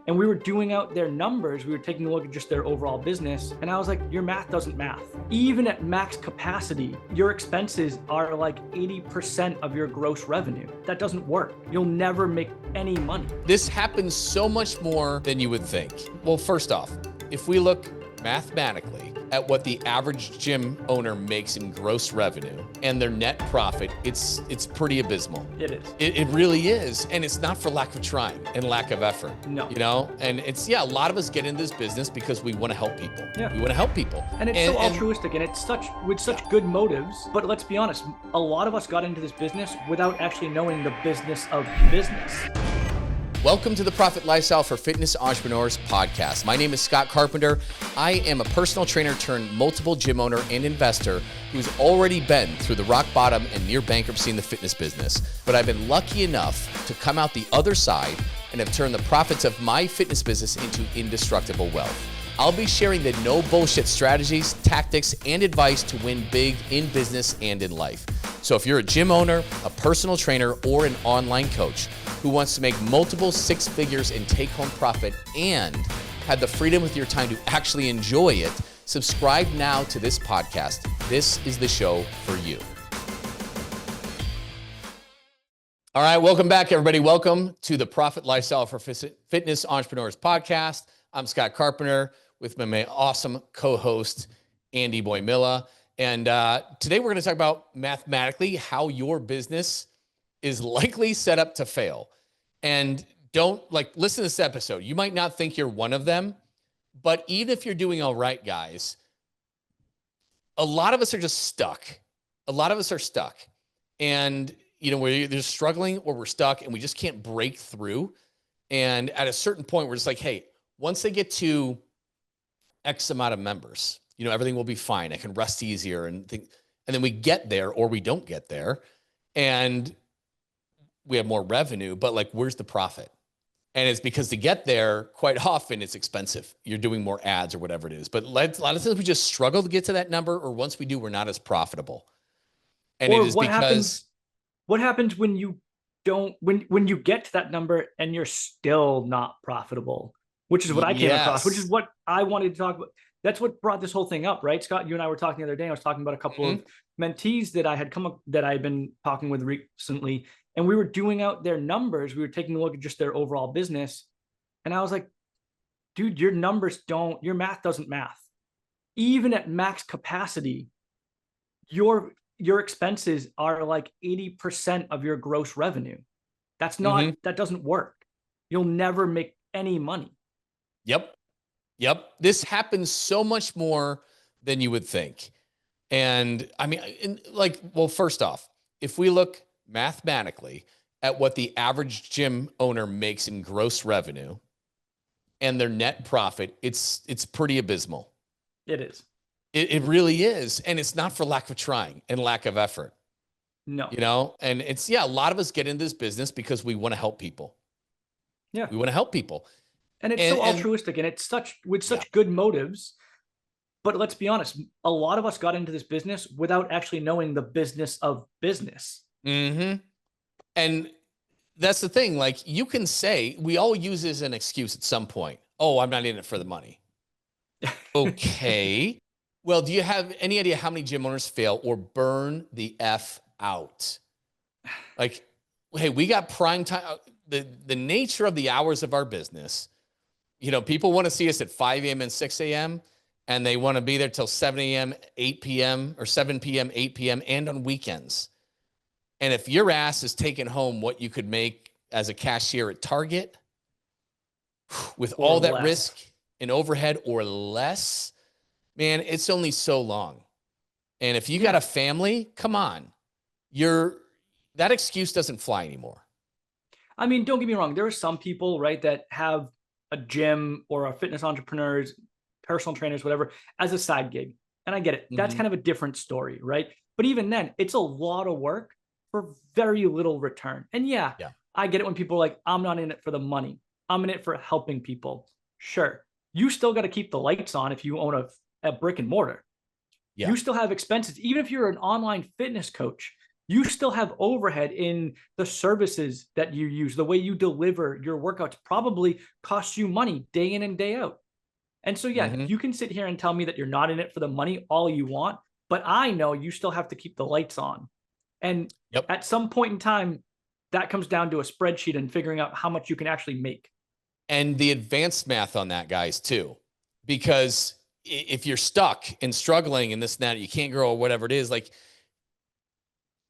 And we were doing out their numbers. We were taking a look at just their overall business. And I was like, your math doesn't math. Even at max capacity, your expenses are like 80% of your gross revenue. That doesn't work. You'll never make any money. This happens so much more than you would think. Well, first off, if we look mathematically at what the average gym owner makes in gross revenue and their net profit, it's pretty abysmal. It is. It really is. And it's not for lack of trying and lack of effort. No. You know, and it's, a lot of us get into this business because we want to help people. Yeah. We want to help people. And it's so altruistic and it's with such good motives. But let's be honest, a lot of us got into this business without actually knowing the business of business. Welcome to the Profit Lifestyle for Fitness Entrepreneurs podcast. My name is Scott Carpenter. I am a personal trainer turned multiple gym owner and investor who's already been through the rock bottom and near bankruptcy in the fitness business. But I've been lucky enough to come out the other side and have turned the profits of my fitness business into indestructible wealth. I'll be sharing the no bullshit strategies, tactics, and advice to win big in business and in life. So if you're a gym owner, a personal trainer, or an online coach who wants to make multiple six figures in take-home profit and have the freedom with your time to actually enjoy it, subscribe now to this podcast. This is the show for you. All right, welcome back, everybody. Welcome to the Profit Lifestyle for Fitness Entrepreneurs podcast. I'm Scott Carpenter with my awesome co-host, Andy Boimila. And today we're going to talk about mathematically how your business is likely set up to fail. And listen to this episode. You might not think you're one of them, but even if you're doing all right, guys, a lot of us are just stuck. A lot of us are stuck. And, we're either struggling or we're stuck and we just can't break through. And at a certain point, we're just like, hey, once they get to X amount of members, everything will be fine. I can rest easier and then we get there or we don't get there and we have more revenue, but where's the profit? And it's because to get there, quite often it's expensive. You're doing more ads or whatever it is. But a lot of times we just struggle to get to that number, or once we do, we're not as profitable. And it is because what happens when you don't, when you get to that number and you're still not profitable, which is what I came across, which is what I wanted to talk about. That's what brought this whole thing up, right? Scott, you and I were talking the other day. I was talking about a couple of mentees that I had been talking with recently, and we were doing out their numbers. We were taking a look at just their overall business. And I was like, dude, your math doesn't math. Even at max capacity, your expenses are like 80% of your gross revenue. That's not, that doesn't work. You'll never make any money. Yep. This happens so much more than you would think. And I mean, first off, if we look mathematically at what the average gym owner makes in gross revenue and their net profit, it's pretty abysmal. It is. It really is. And it's not for lack of trying and lack of effort. No. And it's, a lot of us get into this business because we want to help people. Yeah. We want to help people. And it's so altruistic and it's with such good motives. But let's be honest, a lot of us got into this business without actually knowing the business of business. And that's the thing. You can say, we all use it as an excuse at some point. Oh, I'm not in it for the money. Okay. Well, do you have any idea how many gym owners fail or burn the F out? Hey, we got prime time. The nature of the hours of our business, people want to see us at 5 a.m. and 6 a.m. and they want to be there till 7 a.m., 8 p.m. or 7 p.m., 8 p.m. and on weekends. And if your ass is taking home what you could make as a cashier at Target with all that risk and overhead or less, man, it's only so long. And if you got a family, come on, that excuse doesn't fly anymore. I mean, don't get me wrong. There are some people, right, that have a gym or a fitness entrepreneurs, personal trainers, whatever, as a side gig. And I get it. That's kind of a different story, right? But even then, it's a lot of work for very little return. And I get it when people are like, I'm not in it for the money. I'm in it for helping people. Sure. You still got to keep the lights on if you own a brick and mortar. You still have expenses. Even if you're an online fitness coach, You still have overhead in the services that you use, the way you deliver your workouts probably costs you money day in and day out. And so, yeah, Mm-hmm. you can sit here and tell me that you're not in it for the money all you want, but I know you still have to keep the lights on. And Yep. at some point in time, that comes down to a spreadsheet and figuring out how much you can actually make. And the advanced math on that, guys, too, because if you're stuck and struggling and this and that, you can't grow or whatever it is, like,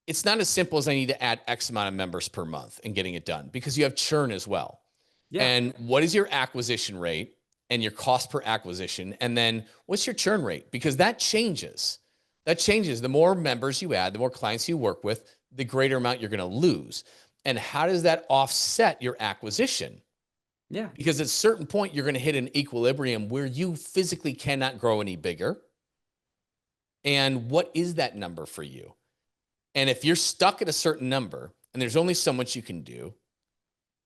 it's not as simple as I need to add X amount of members per month and getting it done, because you have churn as well. Yeah. And what is your acquisition rate and your cost per acquisition? And then what's your churn rate? Because that changes. That changes. The more members you add, the more clients you work with, the greater amount you're going to lose. And how does that offset your acquisition? Yeah. Because at a certain point, you're going to hit an equilibrium where you physically cannot grow any bigger. And what is that number for you? And if you're stuck at a certain number and there's only so much you can do,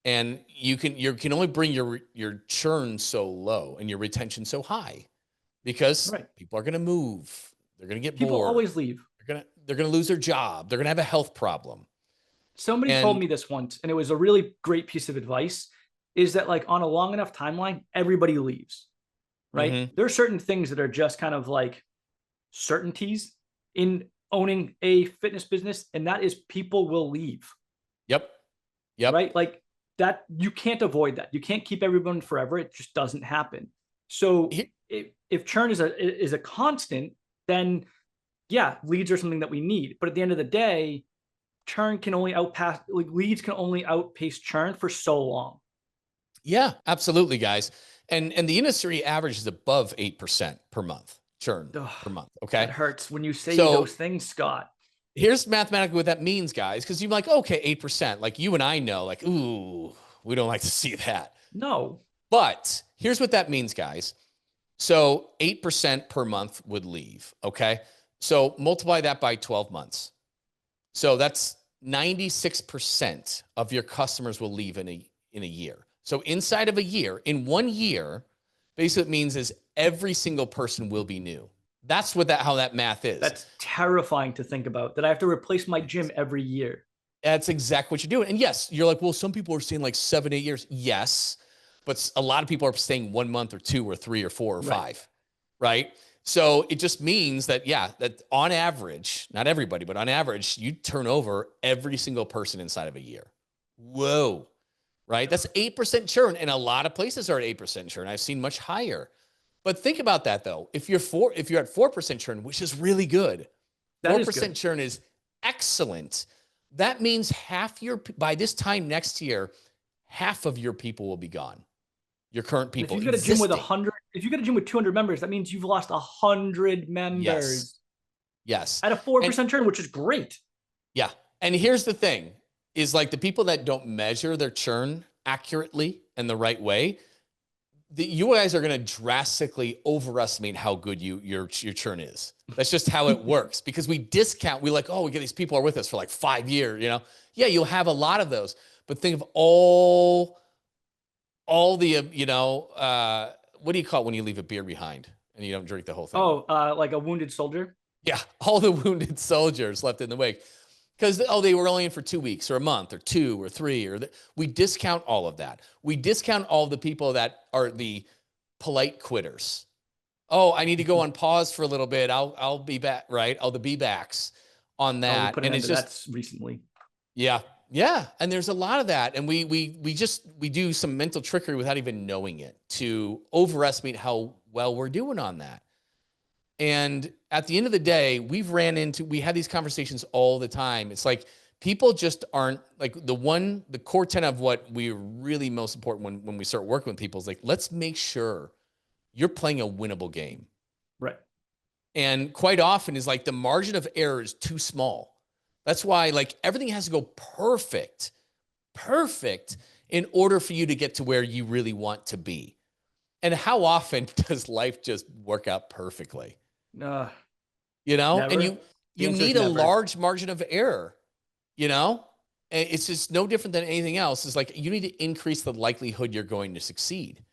and you can only bring your churn so low and your retention so high, because people are going to move. They're going to get bored. People always leave. They're going to lose their job. They're going to have a health problem. Somebody told me this once, and it was a really great piece of advice, is that like on a long enough timeline, everybody leaves, right? Mm-hmm. There are certain things that are just kind of like certainties in owning a fitness business, and that is people will leave. Yep. Right? Like that, you can't avoid that. You can't keep everyone forever. It just doesn't happen. So if churn is a constant, then yeah, leads are something that we need. But at the end of the day, churn can only leads can only outpace churn for so long. Yeah, absolutely, guys. And the industry average is above 8% per month churn per month. Okay. That hurts when you say those things, Scott. Here's mathematically what that means, guys, because you're like, okay, 8%. Like you and I know, like, ooh, we don't like to see that. No. But here's what that means, guys. So 8% per month would leave. Okay. So multiply that by 12 months. So that's 96% of your customers will leave in a year. So inside of a year, in 1 year, basically what it means is every single person will be new. That's how that math is. That's terrifying to think about, that I have to replace my gym every year. That's exactly what you're doing. And yes, you're like, well, some people are staying like 7, 8 years. Yes. But a lot of people are staying 1 month or 2 or 3 or 4 or 5. Right. So it just means that, yeah, that on average, not everybody, but on average, you turn over every single person inside of a year. Whoa. Right. That's 8% churn. And a lot of places are at 8% churn. I've seen much higher. But think about that, though. If you're at 4% churn, which is really good, 4% churn is excellent. That means by this time next year, half of your people will be gone. Your current people. If you get a gym with 100, if you get a gym with 200 members, that means you've lost 100 members. Yes. At a 4% churn, which is great. Yeah. And here's the thing is, like, the people that don't measure their churn accurately and the right way, you guys are going to drastically overestimate how good your churn is. That's just how it works, because we discount. We like, oh, we get these people are with us for like 5 years, Yeah, you'll have a lot of those, but think of all the, what do you call it when you leave a beer behind and you don't drink the whole thing? Oh, like a wounded soldier? Yeah, all the wounded soldiers left in the wake. Because, they were only in for 2 weeks or a month or 2 or 3, we discount all of that. We discount all the people that are the polite quitters. Oh, I need to go on pause for a little bit. I'll be back, right? All the be backs on that. And it's just recently. Yeah. Yeah. And there's a lot of that. And we do some mental trickery without even knowing it to overestimate how well we're doing on that. And at the end of the day, we had these conversations all the time. It's like people just aren't like the core tenet of what we're really most important when we start working with people is like, let's make sure you're playing a winnable game. Right. And quite often is like the margin of error is too small. That's why like everything has to go perfect in order for you to get to where you really want to be. And how often does life just work out perfectly? Never. And you need a large margin of error, and it's just no different than anything else. It's like, you need to increase the likelihood you're going to succeed.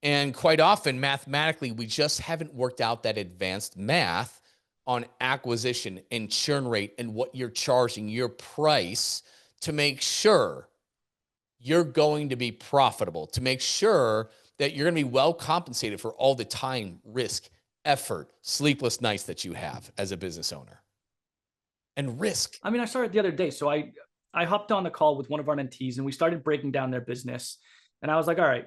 And quite often, mathematically, we just haven't worked out that advanced math on acquisition and churn rate and what you're charging, your price, to make sure you're going to be profitable, to make sure that you're going to be well compensated for all the time, risk, effort, sleepless nights that you have as a business owner. And risk. I mean, I started the other day. So I hopped on the call with one of our mentees and we started breaking down their business. And I was like, all right,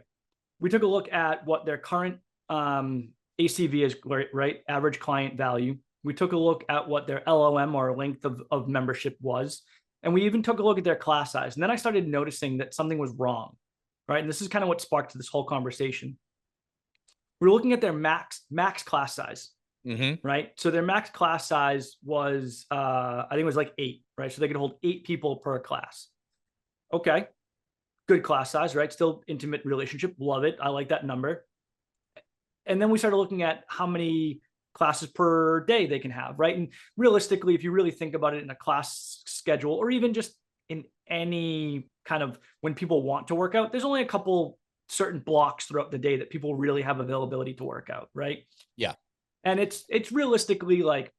we took a look at what their current ACV is, right? Average client value. We took a look at what their LOM or length of membership was. And we even took a look at their class size. And then I started noticing that something was wrong, right? And this is kind of what sparked this whole conversation. We're looking at their max class size, right? So their max class size was, I think it was like 8, right? So they could hold 8 people per class. Okay, good class size, right? Still intimate relationship, love it. I like that number. And then we started looking at how many classes per day they can have, right? And realistically, if you really think about it in a class schedule, or even just in any kind of when people want to work out, there's only a couple certain blocks throughout the day that people really have availability to work out, right? Yeah. And it's realistically like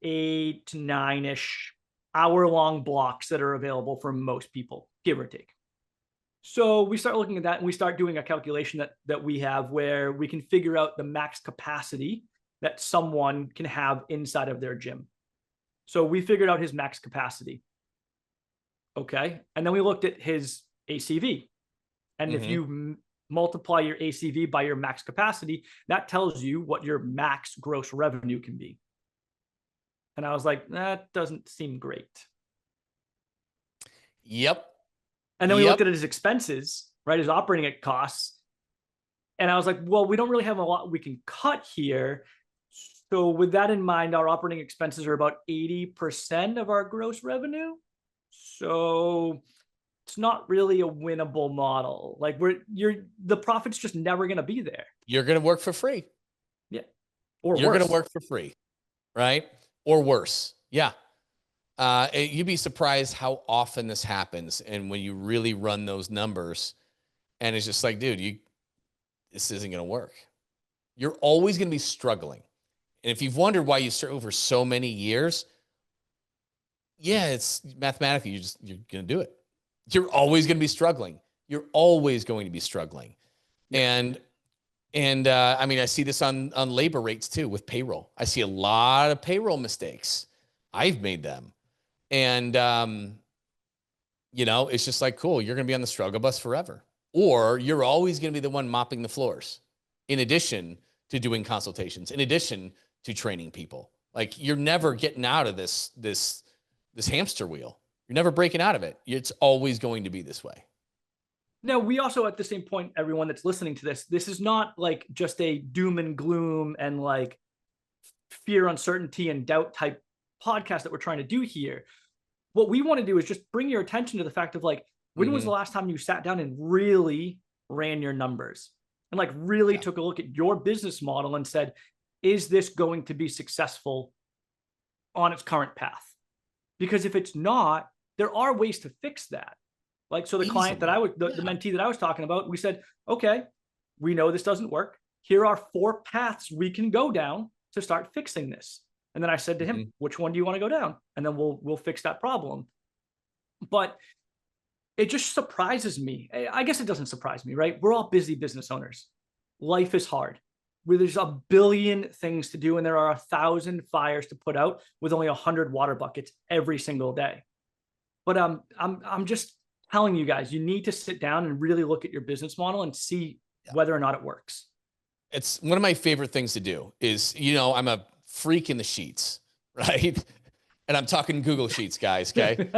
8 to 9-ish hour-long blocks that are available for most people, give or take. So we start looking at that and we start doing a calculation that we have where we can figure out the max capacity that someone can have inside of their gym. So we figured out his max capacity. Okay. And then we looked at his ACV. And if you multiply your ACV by your max capacity, that tells you what your max gross revenue can be. And I was like, that doesn't seem great. Yep. And then we looked at his expenses, right? His operating costs. And I was like, well, we don't really have a lot we can cut here. So with that in mind, our operating expenses are about 80% of our gross revenue. So it's not really a winnable model. Like the profit's just never going to be there. You're going to work for free. Yeah. Or you're worse. going to work for free, right? Or worse. Yeah. You'd be surprised how often this happens. And when you really run those numbers and it's just like, dude, this isn't going to work. You're always going to be struggling. And if you've wondered why you serve over so many years, yeah, it's mathematically, you're going to do it. You're always going to be struggling. You're always going to be struggling. Yeah. And I mean, I see this on labor rates too with payroll. I see a lot of payroll mistakes. I've made them. And, it's just like, cool, you're going to be on the struggle bus forever. Or you're always going to be the one mopping the floors in addition to doing consultations, in addition to training people. Like, you're never getting out of this hamster wheel. You're never breaking out of it. It's always going to be this way. Now, we also, at the same point, everyone that's listening to this is not like just a doom and gloom and like fear, uncertainty, and doubt type podcast that we're trying to do here. What we want to do is just bring your attention to the fact of like, when was the last time you sat down and really ran your numbers and like really took a look at your business model and said, is this going to be successful on its current path? Because if it's not, there are ways to fix that. Like, so the client that the mentee that I was talking about, we said, okay, we know this doesn't work. Here are 4 paths we can go down to start fixing this. And then I said to him, which one do you want to go down? And then we'll fix that problem. But it just surprises me. I guess it doesn't surprise me, right? We're all busy business owners. Life is hard. There's a billion things to do, and there are 1,000 fires to put out with only 100 water buckets every single day. But I'm just telling you guys, you need to sit down and really look at your business model and see whether or not it works. It's one of my favorite things to do is, I'm a freak in the sheets, right? And I'm talking Google Sheets, guys. Okay.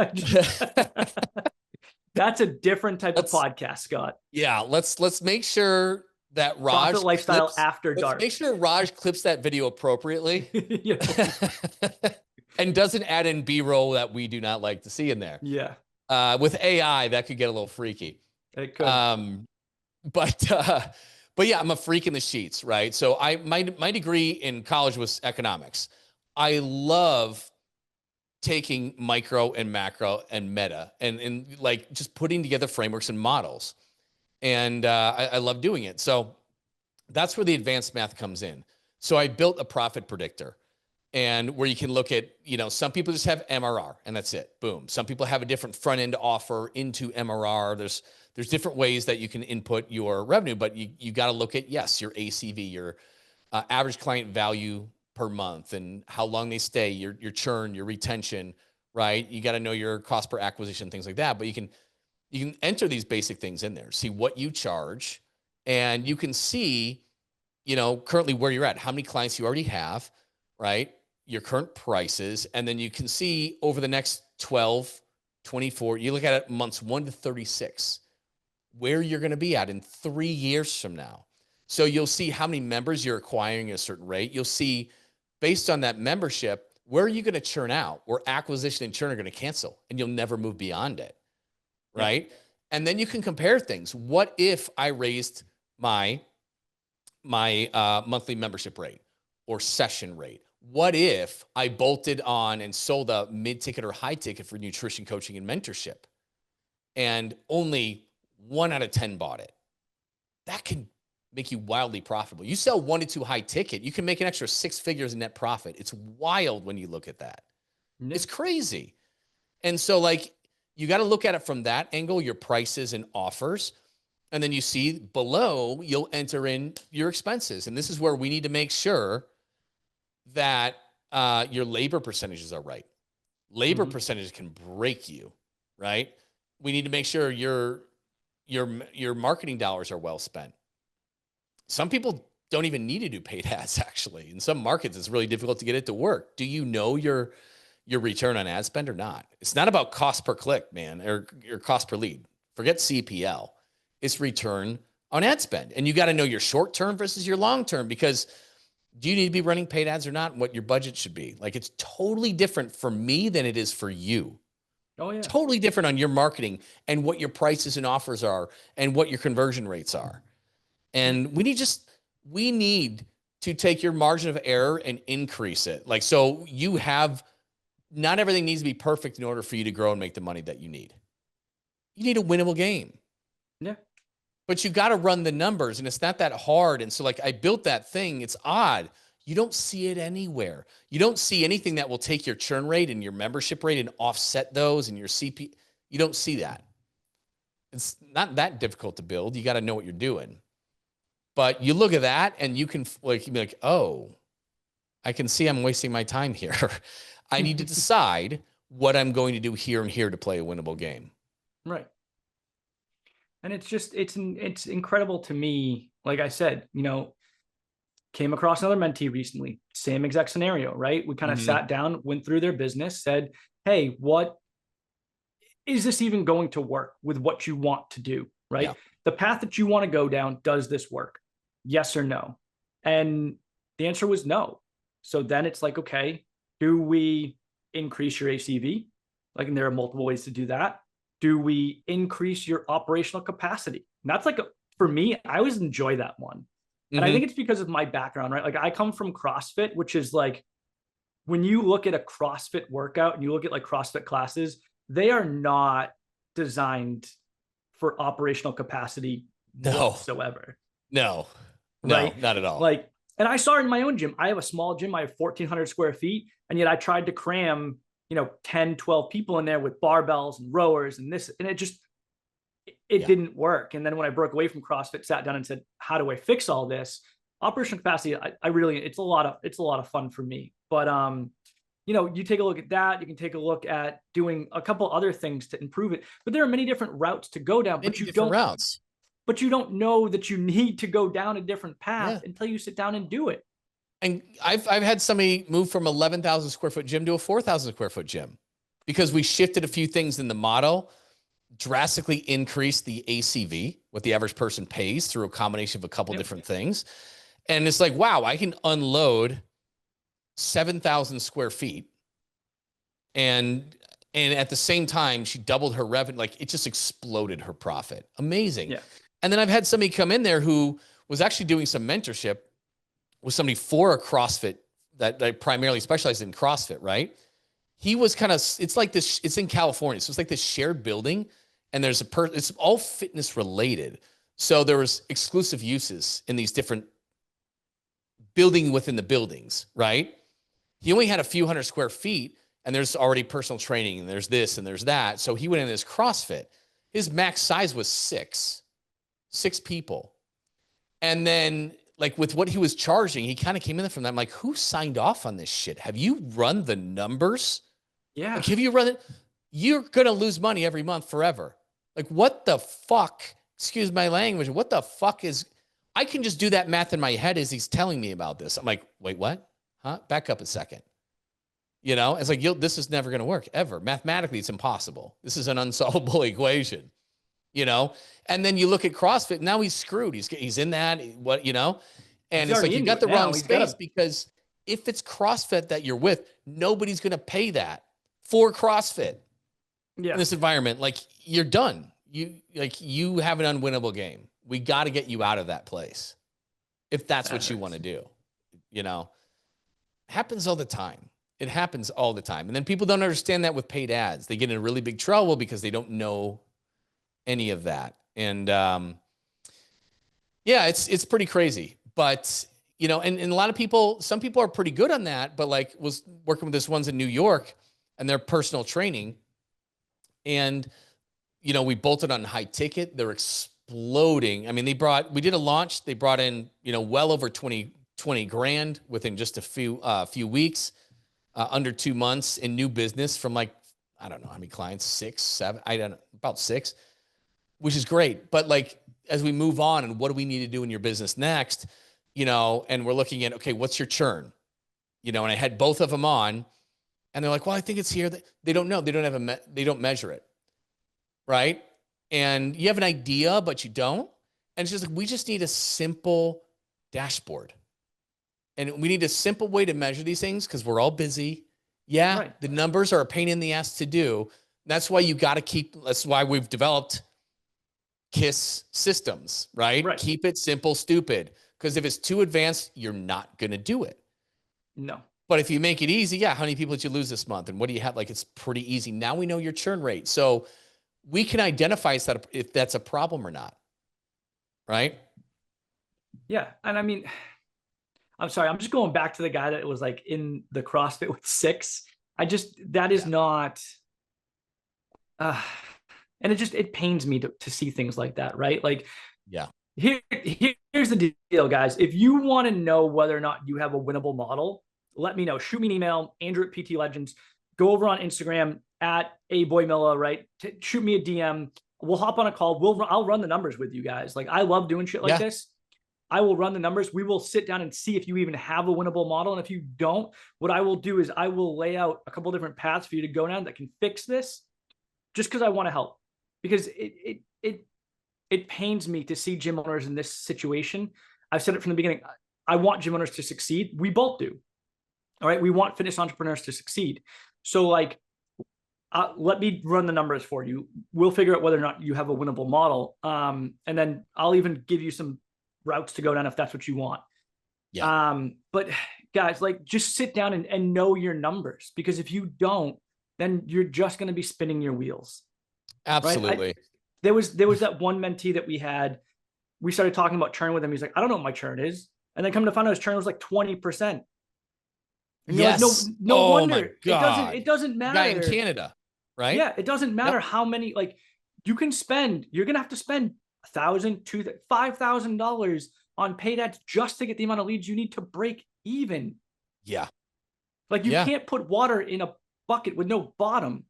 That's a different type of podcast, Scott. Yeah. Let's make sure that Raj Profit Lifestyle After Dark. Make sure Raj clips that video appropriately and doesn't add in B-roll that we do not like to see in there. Yeah. With AI, that could get a little freaky. It could. But yeah, I'm a freak in the sheets, right? So my degree in college was economics. I love taking micro and macro and meta and like just putting together frameworks and models. And I love doing it. So that's where the advanced math comes in. So I built a profit predictor. and where you can look at, some people just have MRR and that's it. Boom. Some people have a different front end offer into MRR. There's different ways that you can input your revenue, but you got to look at, yes, your ACV, your average client value per month, and how long they stay, your churn, your retention, right? You got to know your cost per acquisition, things like that. But you can enter these basic things in there, see what you charge, and you can see, currently where you're at, how many clients you already have, right? Your current prices. And then you can see over the next 12, 24, you look at it months 1 to 36, where you're going to be at in 3 years from now. So you'll see how many members you're acquiring at a certain rate. You'll see, based on that membership, where are you going to churn out, where acquisition and churn are going to cancel, and you'll never move beyond it, right? Yeah. And then you can compare things. What if I raised my monthly membership rate or session rate? What if I bolted on and sold a mid-ticket or high ticket for nutrition coaching and mentorship, and only 1 out of 10 bought it? That can make you wildly profitable. You sell 1 to 2 high ticket, you can make an extra 6 figures in net profit. It's wild when you look at that. It's crazy. And so you got to look at it from that angle, your prices and offers. And then you see below, you'll enter in your expenses. And this is where we need to make sure that your labor percentages are right. Labor percentages can break you, right? We need to make sure your marketing dollars are well spent. Some people don't even need to do paid ads, actually. In some markets, it's really difficult to get it to work. Do you know your return on ad spend or not? It's not about cost per click, man, or your cost per lead. Forget CPL. It's return on ad spend. And you got to know your short term versus your long term, because do you need to be running paid ads or not, and what your budget should be? It's totally different for me than it is for you. Oh, yeah. Totally different on your marketing and what your prices and offers are and what your conversion rates are. And we need to take your margin of error and increase it. So not everything needs to be perfect in order for you to grow and make the money that you need. You need a winnable game. Yeah. But you got to run the numbers, and it's not that hard. And so I built that thing. It's odd. You don't see it anywhere. You don't see anything that will take your churn rate and your membership rate and offset those and your CP. You don't see that. It's not that difficult to build. You got to know what you're doing. But you look at that and you can be like, oh, I can see I'm wasting my time here. I need to decide what I'm going to do here and here to play a winnable game. Right. And it's incredible to me. Like I said, came across another mentee recently, same exact scenario, right? We kind of sat down, went through their business, said, hey, what is this even going to work with what you want to do, right? Yeah. The path that you want to go down, does this work? Yes or no? And the answer was no. So then it's okay, do we increase your ACV? And there are multiple ways to do that. Do we increase your operational capacity? And that's for me, I always enjoy that one. And I think it's because of my background, right? I come from CrossFit, which is when you look at a CrossFit workout and you look at CrossFit classes, they are not designed for operational capacity whatsoever. No, right? Not at all. And I saw it in my own gym. I have a small gym. I have 1,400 square feet. And yet I tried to cram, 10, 12 people in there with barbells and rowers and this, and it didn't work. And then when I broke away from CrossFit, sat down and said, how do I fix all this? Operational capacity, I really, it's a lot of fun for me. But, you take a look at that. You can take a look at doing a couple other things to improve it. But there are many different routes to go down. But you don't know that you need to go down a different path until you sit down and do it. And I've had somebody move from 11,000 square foot gym to a 4,000 square foot gym because we shifted a few things in the model, drastically increased the ACV, what the average person pays, through a combination of a couple different things. And it's wow, I can unload 7,000 square feet. And at the same time, she doubled her revenue. It just exploded her profit. Amazing. Yeah. And then I've had somebody come in there who was actually doing some mentorship with somebody for a CrossFit that primarily specialized in CrossFit, right? He was it's like this, it's in California. So it's this shared building, and there's it's all fitness related. So there was exclusive uses in these different building within the buildings, right? He only had a few hundred square feet, and there's already personal training, and there's this and there's that. So he went in this CrossFit. His max size was six people. And then like with what he was charging, he kind of came in from that. I'm like, who signed off on this shit? Have you run the numbers? Yeah. Like, have you run it? You're going to lose money every month forever. Like, what the fuck? Excuse my language. What the fuck is, I can just do that math in my head as he's telling me about this. I'm like, wait, what? Huh? Back up a second. You know, it's like, this is never going to work ever. Mathematically, it's impossible. This is an unsolvable equation, you know? And then you look at CrossFit, now he's screwed. He's in that, what, you know? And it's like, you got the wrong space, because if it's CrossFit that you're with, nobody's going to pay that for CrossFit in this environment. Like, you're done. You have an unwinnable game. We got to get you out of that place. If that's what you want to do, you know, happens all the time. It happens all the time. And then people don't understand that with paid ads. They get in really big trouble because they don't know any of that. And yeah, it's pretty crazy. But, you know, and a lot of people, some people are pretty good on that, but like was working with this ones in New York and their personal training. And, you know, we bolted on high ticket. They're exploding. I mean, we did a launch. They brought in, you know, well over 20 grand within just a few weeks, under 2 months in new business from like, I don't know how many clients, 6, 7, I don't know, about 6, which is great. But like, as we move on and what do we need to do in your business next, you know, and we're looking at, okay, what's your churn? You know, and I had both of them on and they're like, well, I think it's here. They don't know. They don't measure it. Right. And you have an idea, but you don't. And it's just like, we just need a simple dashboard. And we need a simple way to measure these things because we're all busy. Yeah, right. The numbers are a pain in the ass to do. That's why that's why we've developed KISS systems, right? Keep it simple, stupid. Because if it's too advanced, you're not going to do it. No. But if you make it easy, yeah, how many people did you lose this month? And what do you have? Like, it's pretty easy. Now we know your churn rate. So we can identify if that's a problem or not. Right? Yeah. And I mean, I'm sorry, I'm just going back to the guy that was like in the CrossFit with 6. That is not, and it pains me to see things like that, right? Like, yeah. Here's the deal, guys. If you want to know whether or not you have a winnable model, let me know. Shoot me an email, Andrew at PT Legends. Go over on Instagram at Boimila, right? Shoot me a DM. We'll hop on a call. I'll run the numbers with you guys. Like, I love doing shit like this. I will run the numbers. We will sit down and see if you even have a winnable model. And if you don't, what I will do is I will lay out a couple different paths for you to go down that can fix this, just because I want to help. Because it pains me to see gym owners in this situation. I've said it from the beginning. I want gym owners to succeed. We both do. All right. We want fitness entrepreneurs to succeed. So like, let me run the numbers for you. We'll figure out whether or not you have a winnable model. And then I'll even give you some routes to go down if that's what you want. Yeah. But guys, like, just sit down and know your numbers, because if you don't, then you're just going to be spinning your wheels. Absolutely. Right? There was that one mentee that we started talking about churn with him. He's like, I don't know what my churn is. And then come to find out his churn was like 20%. And yes. Like, no wonder. It doesn't matter. Guy in Canada, right? Yeah. It doesn't matter how many, like, you're going to have to spend $1,000, $2,000, $5,000 on paid ads just to get the amount of leads you need to break even. Yeah. Like, you can't put water in a bucket with no bottom.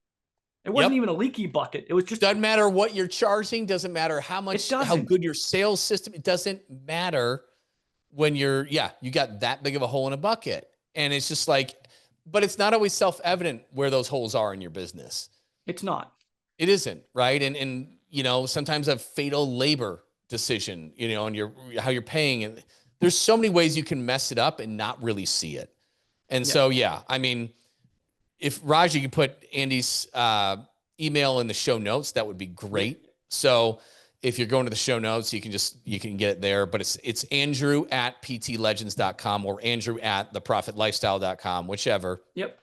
It wasn't even a leaky bucket. It was just, doesn't matter what you're charging. Doesn't matter how much, how good your sales system. It doesn't matter when you got that big of a hole in a bucket. And it's just like, but it's not always self-evident where those holes are in your business. It's not. It isn't, right? And you know, sometimes a fatal labor decision, you know, and how you're paying. And there's so many ways you can mess it up and not really see it. And so, I mean, if Raj, you could put Andy's email in the show notes, that would be great. So if you're going to the show notes, you can get it there, but it's Andrew at ptlegends.com or Andrew at theprofitlifestyle.com, whichever. Yep.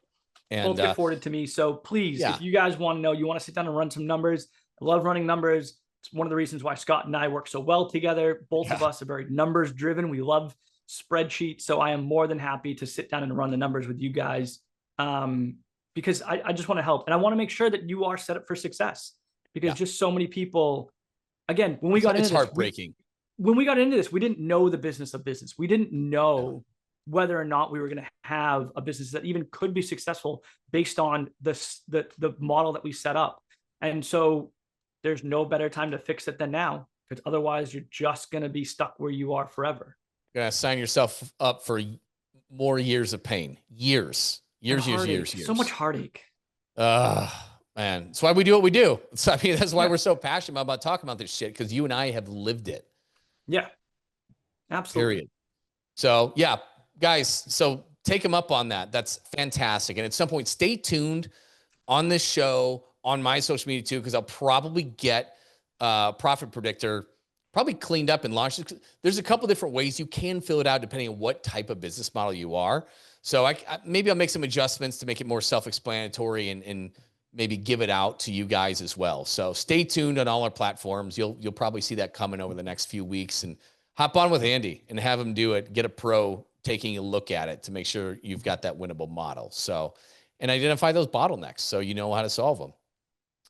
And both get forwarded to me. So please, if you guys want to know, you want to sit down and run some numbers. I love running numbers. It's one of the reasons why Scott and I work so well together. Both of us are very numbers driven. We love spreadsheet. So I am more than happy to sit down and run the numbers with you guys, because I just want to help. And I want to make sure that you are set up for success, because just so many people, again, when we got into this, heartbreaking. When we got into this, we didn't know the business of business. We didn't know whether or not we were going to have a business that even could be successful based on the model that we set up. And so there's no better time to fix it than now, because otherwise you're just going to be stuck where you are forever. You're going to sign yourself up for more years of pain. Years. So much heartache. Man, that's why we do what we do. I mean, that's why we're so passionate about talking about this shit, because you and I have lived it. Yeah, absolutely. Period. So yeah, guys, so take them up on that. That's fantastic. And at some point, stay tuned on this show, on my social media too, because I'll probably get Profit Predictor probably cleaned up and launched. There's a couple different ways you can fill it out depending on what type of business model you are. So maybe I'll make some adjustments to make it more self-explanatory and maybe give it out to you guys as well. So stay tuned on all our platforms. You'll probably see that coming over the next few weeks, and hop on with Andy and have him do it. Get a pro taking a look at it to make sure you've got that winnable model. So, and identify those bottlenecks so you know how to solve them.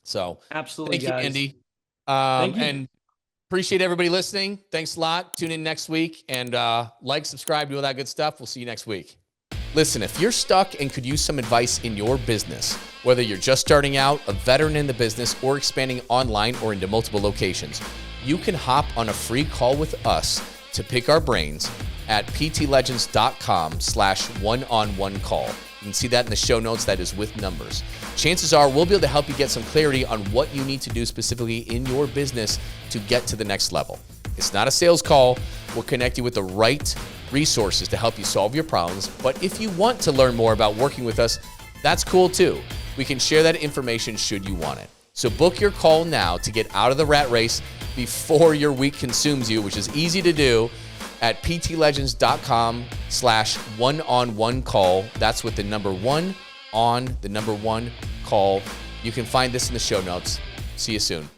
So absolutely, thank you, Andy. Thank you. And appreciate everybody listening. Thanks a lot. Tune in next week and like, subscribe, do all that good stuff. We'll see you next week. Listen, if you're stuck and could use some advice in your business, whether you're just starting out, a veteran in the business, or expanding online or into multiple locations, you can hop on a free call with us to pick our brains at ptlegends.com/one-on-one call. You can see that in the show notes. That is with numbers. Chances are we'll be able to help you get some clarity on what you need to do specifically in your business to get to the next level. It's not a sales call. We'll connect you with the right resources to help you solve your problems. But if you want to learn more about working with us, that's cool too. We can share that information should you want it. So book your call now to get out of the rat race before your week consumes you, which is easy to do at ptlegends.com/one-on-one call. That's with the number 1 on the number 1 call. You can find this in the show notes. See you soon.